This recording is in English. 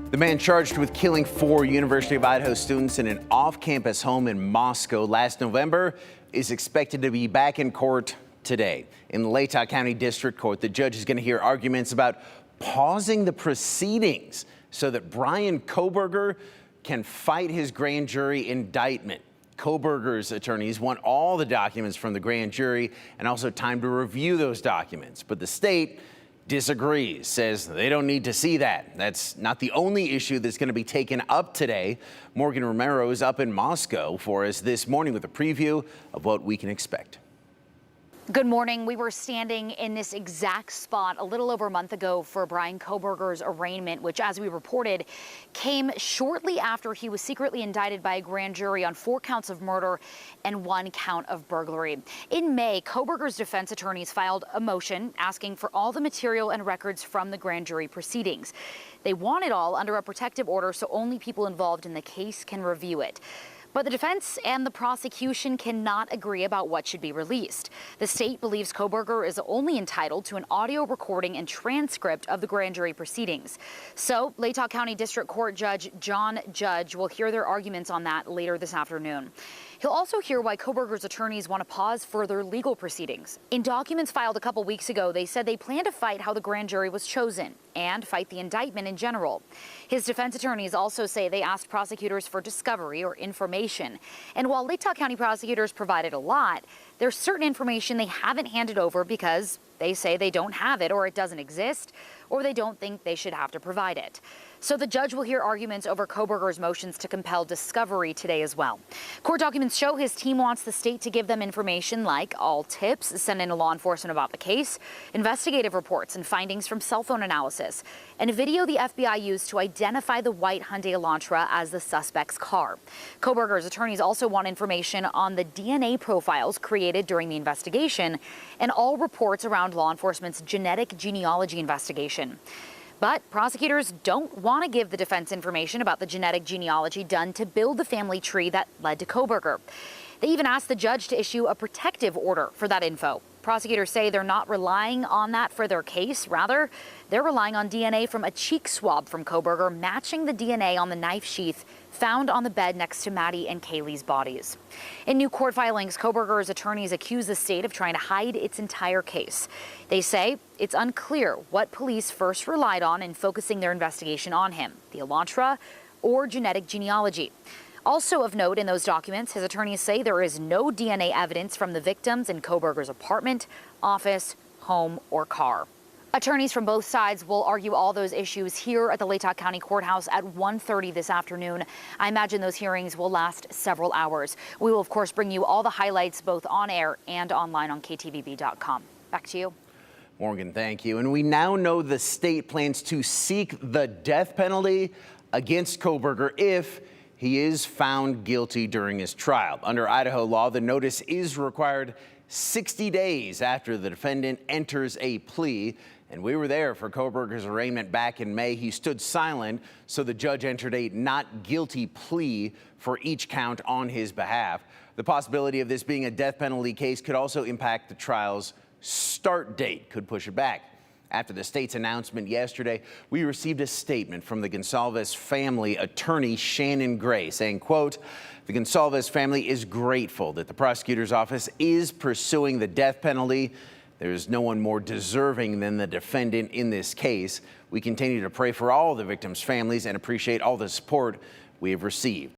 The man charged with killing 4 University of Idaho students in an off-campus home in Moscow last November is expected to be back in court today. In the Latah County District Court, the judge is going to hear arguments about pausing the proceedings so that Bryan Kohberger can fight his grand jury indictment. Kohberger's attorneys want all the documents from the grand jury and also time to review those documents. But the state disagrees, says they don't need to see that. That's not the only issue that's going to be taken up today. Morgan Romero is up in Moscow for us this morning with a preview of what we can expect. Good morning. We were standing in this exact spot a little over a month ago for Bryan Kohberger's arraignment, which, as we reported, came shortly after he was secretly indicted by a grand jury on 4 counts of murder and 1 count of burglary. In May, Kohberger's defense attorneys filed a motion asking for all the material and records from the grand jury proceedings. They want it all under a protective order so only people involved in the case can review it. But the defense and the prosecution cannot agree about what should be released. The state believes Kohberger is only entitled to an audio recording and transcript of the grand jury proceedings. So Latah County District Court Judge John Judge will hear their arguments on that later this afternoon. He'll also hear why Kohberger's attorneys want to pause further legal proceedings. In documents filed a couple weeks ago, they said they plan to fight how the grand jury was chosen and fight the indictment in general. His defense attorneys also say they asked prosecutors for discovery or information. And while Latah County prosecutors provided a lot, there's certain information they haven't handed over because they say they don't have it or it doesn't exist, or they don't think they should have to provide it. So the judge will hear arguments over Kohberger's motions to compel discovery today as well. Court documents show his team wants the state to give them information like all tips sent in to law enforcement about the case, investigative reports and findings from cell phone analysis, and a video the FBI used to identify the white Hyundai Elantra as the suspect's car. Kohberger's attorneys also want information on the DNA profiles created during the investigation and all reports around law enforcement's genetic genealogy investigation. But prosecutors don't want to give the defense information about the genetic genealogy done to build the family tree that led to Kohberger. They even asked the judge to issue a protective order for that info. Prosecutors say they're not relying on that for their case. Rather, they're relying on DNA from a cheek swab from Kohberger matching the DNA on the knife sheath found on the bed next to Maddie and Kaylee's bodies. In new court filings, Kohberger's attorneys accuse the state of trying to hide its entire case. They say it's unclear what police first relied on in focusing their investigation on him, the Elantra or genetic genealogy. Also of note in those documents, his attorneys say there is no DNA evidence from the victims in Kohberger's apartment, office, home, or car. Attorneys from both sides will argue all those issues here at the Latah County Courthouse at 1:30 this afternoon. I imagine those hearings will last several hours. We will, of course, bring you all the highlights both on air and online on KTVB.com. Back to you. Morgan, thank you. And we now know the state plans to seek the death penalty against Kohberger if he is found guilty during his trial. Under Idaho law, the notice is required 60 days after the defendant enters a plea. And we were there for Kohberger's arraignment back in May. He stood silent, so the judge entered a not guilty plea for each count on his behalf. The possibility of this being a death penalty case could also impact the trial's start date, could push it back. After the state's announcement yesterday, we received a statement from the Gonsalves family attorney, Shannon Gray, saying, quote, "The Gonsalves family is grateful that the prosecutor's office is pursuing the death penalty. There is no one more deserving than the defendant in this case. We continue to pray for all the victims' families and appreciate all the support we have received."